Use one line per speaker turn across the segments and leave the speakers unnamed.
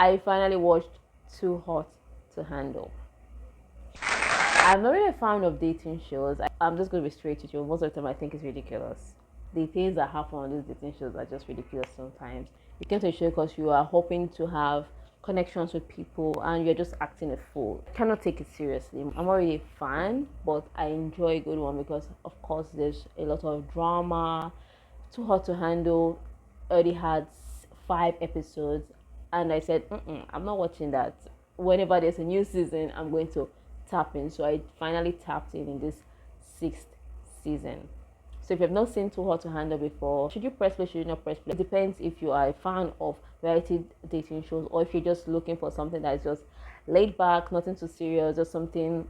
I finally watched Too Hot to Handle. I'm not really a fan of dating shows. I'm just going to be straight with you. Most of the time, I think it's ridiculous. The things that happen on these dating shows are just ridiculous sometimes. You came to a show because you are hoping to have connections with people and you're just acting a fool. I cannot take it seriously. I'm not really a fan, but I enjoy a good one because, of course, there's a lot of drama. Too Hot to Handle already had 5 episodes, and I said, I'm not watching that. Whenever there's a new season, I'm going to tap in. So I finally tapped in this sixth season. So if you have not seen Too Hot to Handle before, should you press play, should you not press play? It depends if you are a fan of reality dating shows or if you're just looking for something that is just laid back, nothing too serious, just something,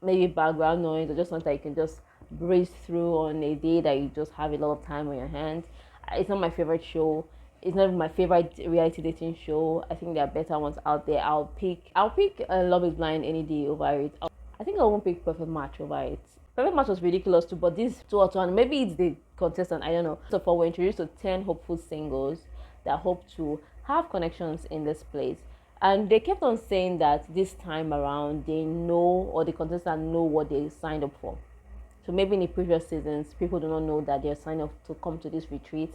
maybe background noise, or just something you can just breeze through on a day that you just have a lot of time on your hands. It's not my favorite show. It's not my favorite reality dating show. I think there are better ones out there. I'll pick Love Is Blind any day over it. I think I won't pick Perfect Match over it. Perfect Match was ridiculous too, but this two or two, and maybe it's the contestant, I don't know. So far, we're introduced to 10 hopeful singles that hope to have connections in this place. And they kept on saying that this time around, they know, or the contestants know what they signed up for. So maybe in the previous seasons, people do not know that they're signed up to come to this retreat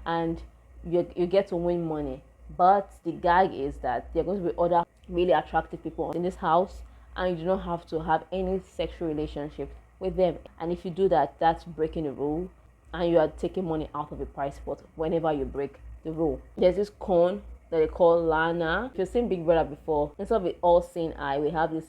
and you get to win money. But the gag is that there are going to be other really attractive people in this house and you do not have to have any sexual relationship with them. And if you do that, that's breaking the rule and you are taking money out of the prize pot whenever you break the rule. There's this cone that they call Lana. If you've seen Big Brother before, instead of the all-seeing eye, we have this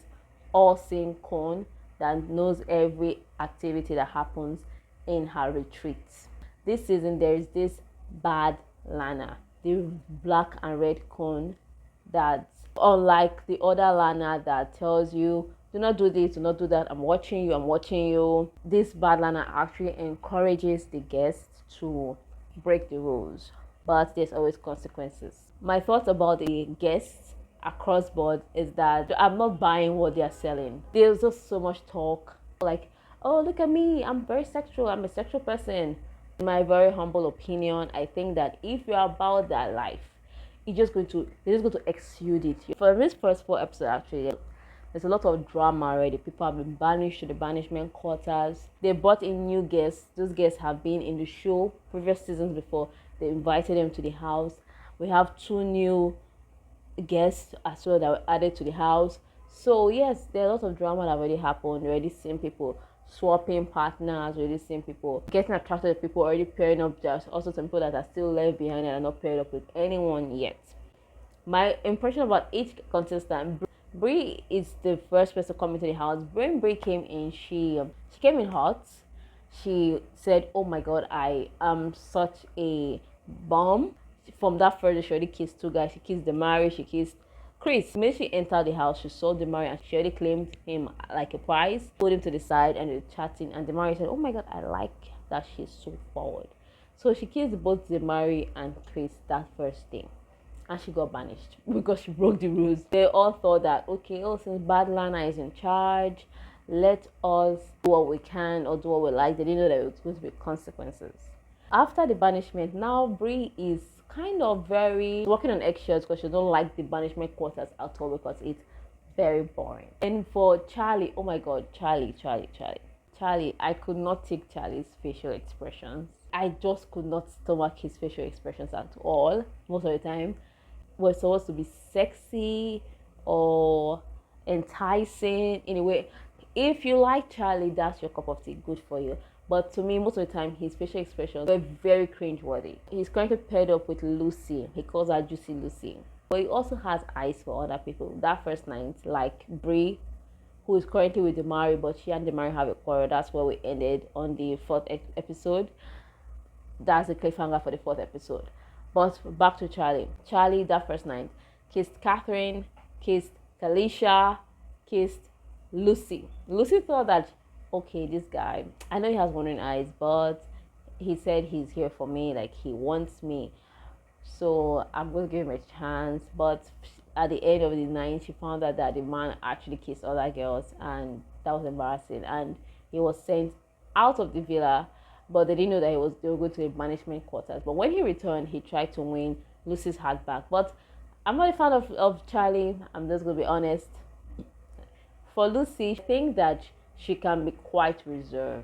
all-seeing cone that knows every activity that happens in her retreats. This season, there is this bad Lana, the black and red cone that, unlike the other Lana that tells you, do not do this, do not do that, I'm watching you. This bad Lana actually encourages the guests to break the rules, but there's always consequences. My thoughts about the guests across board is that I'm not buying what they're selling. There's just so much talk like, oh, look at me, I'm very sexual, I'm a sexual person. In my very humble opinion, I think that if you're about that life, they're just going to exude it. For this first 4 episodes, actually, there's a lot of drama already. People have been banished to the banishment quarters. They brought in new guests. Those guests have been in the show previous seasons before. They invited them to the house. We have 2 new guests as well that were added to the house. So yes, there are a lot of drama that already happened. Already seen people swapping partners, already seeing people getting attracted to people, already pairing up. There's also some people that are still left behind and are not paired up with anyone yet. My impression about each contestant, Brie is the first person coming to the house. When Brie came in, she came in hot. She said, "Oh my God, I am such a bomb." From that first, she already kissed 2 guys. She kissed Demari, she kissed Chris. When she entered the house, she saw Demari and she already claimed him like a prize. Put him to the side and they were chatting. And Demari said, "Oh my God, I like that she's so forward." So she kissed both Demari and Chris that first day. And she got banished because she broke the rules. They all thought that, okay, since Bad Lana is in charge, let us do what we can or do what we like. They didn't know that it was going to be consequences. After the banishment, now Brie is kind of very walking on eggshells because she don't like the banishment quarters at all because it's very boring. And for Charlie, oh my God, Charlie, I could not take Charlie's facial expressions. I just could not stomach his facial expressions at all. Most of the time, we're supposed to be sexy or enticing in a way. If you like Charlie, that's your cup of tea, good for you. But to me, most of the time, his facial expressions were very cringeworthy. He's currently paired up with Lucy. He calls her Juicy Lucy. But he also has eyes for other people. That first night, like Brie, who is currently with Demari, but she and Demari have a quarrel. That's where we ended on the 4th episode. That's the cliffhanger for the 4th episode. But back to Charlie. Charlie, that first night, kissed Catherine, kissed Talisha, kissed Lucy. Lucy thought that, okay, this guy, I know he has wandering eyes, but he said he's here for me, like he wants me. So I'm going to give him a chance. But at the end of the night, she found out that the man actually kissed other girls, and that was embarrassing. And he was sent out of the villa, but they didn't know that they were going to the management quarters. But when he returned, he tried to win Lucy's heart back. But I'm not a fan of Charlie. I'm just gonna be honest. For Lucy, I think that she can be quite reserved,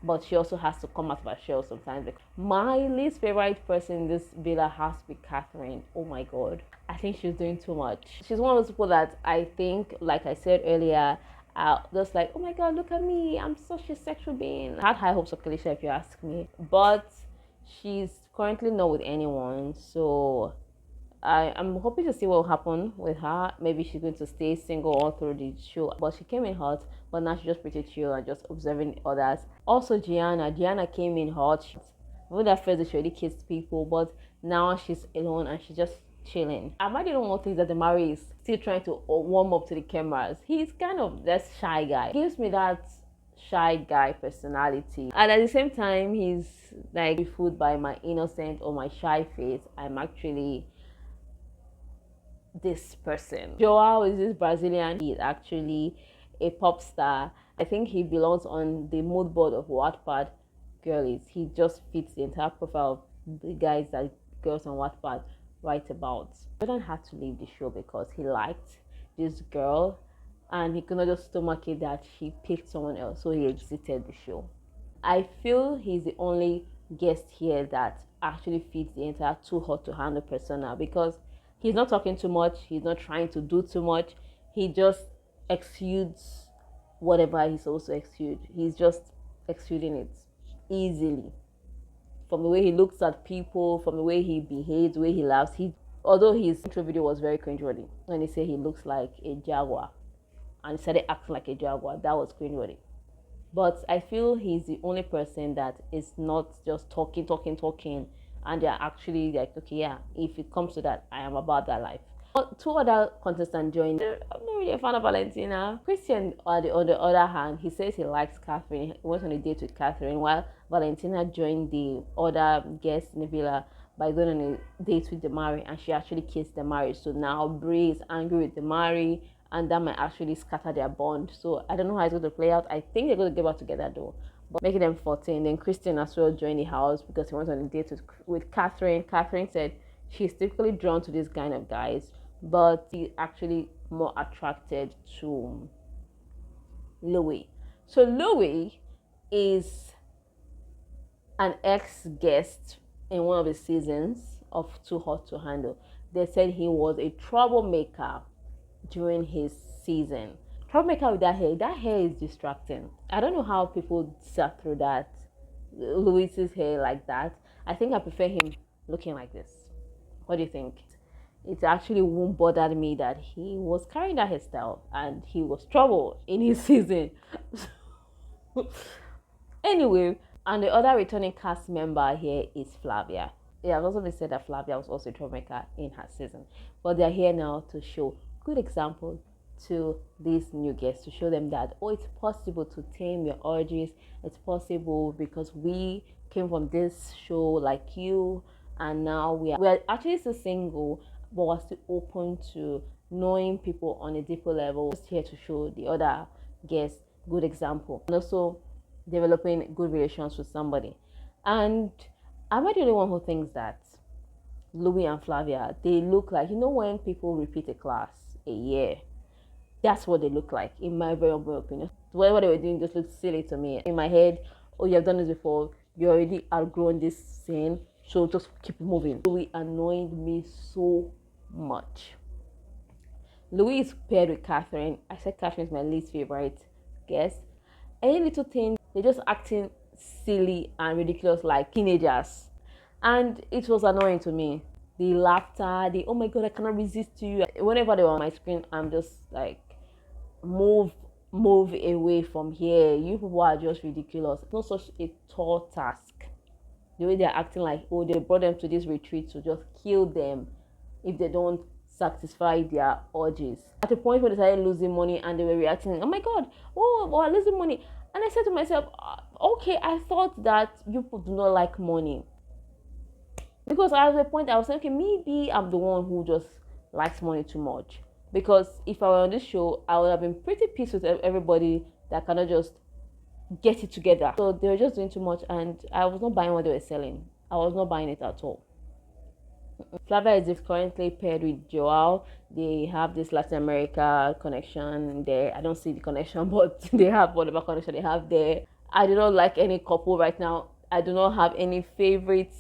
but she also has to come out of her shell sometimes. My least favorite person in this villa has to be Catherine. Oh my god. I think she's doing too much. She's one of those people that I think, like I said earlier, just like, oh my god, look at me. I'm such a sexual being. I had high hopes of Kalisha, if you ask me. But she's currently not with anyone. So I'm hoping to see what will happen with her. Maybe she's going to stay single all through the show. But she came in hot, but now she's just pretty chill and just observing others. Also, Gianna came in hot. When that first she already kissed people, but now she's alone and she's just chilling. Am I the only one who thinks that the Mari is still trying to warm up to the cameras? He's kind of that shy guy. He gives me that shy guy personality, and at the same time he's like fooled by my innocent or my shy face. I'm actually this person. Joao is this Brazilian. He's actually a pop star. I think he belongs on the mood board of Wattpad girlies. He just fits the entire profile of the guys that girls on Wattpad write about. Jordan had to leave the show because he liked this girl and he could not just stomach it that she picked someone else, so he exited the show. I feel he's the only guest here that actually fits the entire too hot to handle persona, because he's not talking too much, he's not trying to do too much, he just exudes whatever he's supposed to exude. He's just exuding it easily. From the way he looks at people, from the way he behaves, the way he laughs. Although his intro video was very cringeworthy, when he said he looks like a jaguar and he started acting like a jaguar, that was cringeworthy. But I feel he's the only person that is not just talking, and they're actually like, okay, yeah, if it comes to that, I am about that life. But two other contestants joined. I'm not really a fan of Valentina. Christian, on the other hand, he says he likes Catherine. He went on a date with Catherine, while Valentina joined the other guests in the villa by going on a date with Demari, and she actually kissed Demari. So now Brie is angry with Demari, and that might actually scatter their bond. So I don't know how it's going to play out. I think they're going to get back together though, but making them 14. Then Christian as well joined the house because he went on a date with Catherine. Catherine said she's typically drawn to these kind of guys, but she's actually more attracted to Louis. So Louis is an ex-guest in one of the seasons of Too Hot to Handle. They said he was a troublemaker during his season. Troublemaker with that hair. That hair is distracting. I don't know how people sat through that. Louis's hair like that. I think I prefer him looking like this. What do you think? It actually won't bother me that he was carrying that hairstyle and he was trouble in his season. Anyway, and the other returning cast member here is Flavia. Yeah, I've also been said that Flavia was also a troublemaker in her season. But they're here now to show good example to these new guests, to show them that, oh, it's possible to tame your urges. It's possible because we came from this show like you, and now we're actually still single, but we're still open to knowing people on a deeper level. Just here to show the other guests good example, and also developing good relations with somebody. And am I the only one who thinks that Louis and Flavia, they look like, you know, when people repeat a class a year, that's what they look like, in my very humble opinion. Whatever they were doing just looked silly to me. In my head, oh, you have done this before, you already outgrown this scene, so just keep moving. Louis annoyed me so much. Louis is paired with Catherine. I said Catherine is my least favorite guest. Any little thing, they're just acting silly and ridiculous like teenagers. And it was annoying to me. The laughter, the oh my god, I cannot resist you. Whenever they were on my screen, I'm just like, move away from here. You people are just ridiculous. It's not such a tall task. The way they're acting like, oh, they brought them to this retreat to just kill them if they don't satisfy their urges. At the point where they started losing money and they were reacting, oh my god, oh, we're losing money. And I said to myself, okay, I thought that you people do not like money. Because at the point I was saying, okay, maybe I'm the one who just likes money too much. Because if I were on this show, I would have been pretty pissed with everybody that cannot just get it together. So they were just doing too much, and I was not buying what they were selling. I was not buying it at all. Flavia is currently paired with Joao. They have this Latin America connection there. I don't see the connection, but they have whatever connection they have there. I do not like any couple right now. I do not have any favorite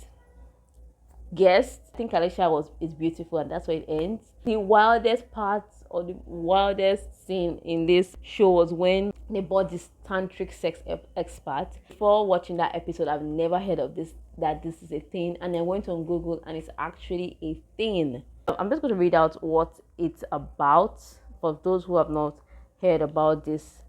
guest. I think Alicia was is beautiful, and that's where it ends. The wildest part or the wildest scene in this show was when they bought this tantric sex expert. Before watching that episode, I've never heard of this, that this is a thing, and I went on Google and it's actually a thing. I'm just going to read out what it's about for those who have not heard about this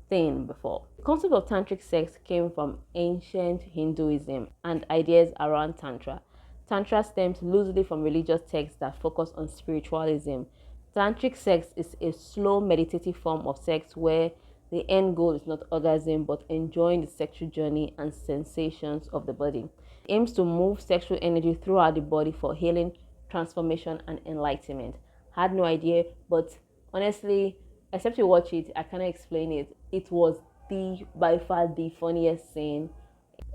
thing before. The concept of tantric sex came from ancient Hinduism and ideas around Tantra. Tantra stems loosely from religious texts that focus on spiritualism. Tantric sex is a slow meditative form of sex where the end goal is not orgasm but enjoying the sexual journey and sensations of the body. It aims to move sexual energy throughout the body for healing, transformation, and enlightenment. Had no idea, but honestly, except you watch it, I cannot explain it. It was the by far the funniest scene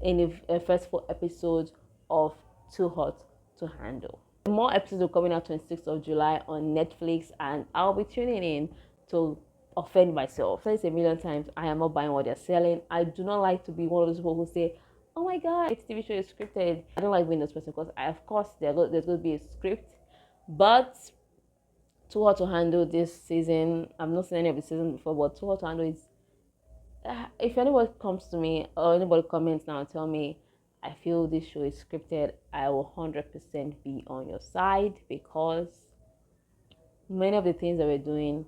in the first 4 episodes of Too Hot to Handle. More episodes are coming out 26th of July on Netflix, and I'll be tuning in to offend myself. I've said this a million times. I am not buying what they're selling. I do not like to be one of those people who say, "Oh my God, this TV show is scripted." I don't like being this person because, of course, there's going to be a script, but Too Hot to Handle this season, I've not seen any of the season before, but Too Hot to Handle is, if anybody comes to me or anybody comments now and tell me I feel this show is scripted, I will 100% be on your side, because many of the things that we're doing,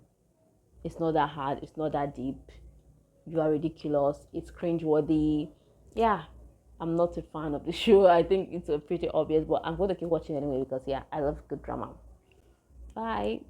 it's not that hard, it's not that deep. You are ridiculous, it's cringeworthy. Yeah, I'm not a fan of the show. I think it's a pretty obvious, but I'm going to keep watching anyway because, yeah, I love good drama. Bye.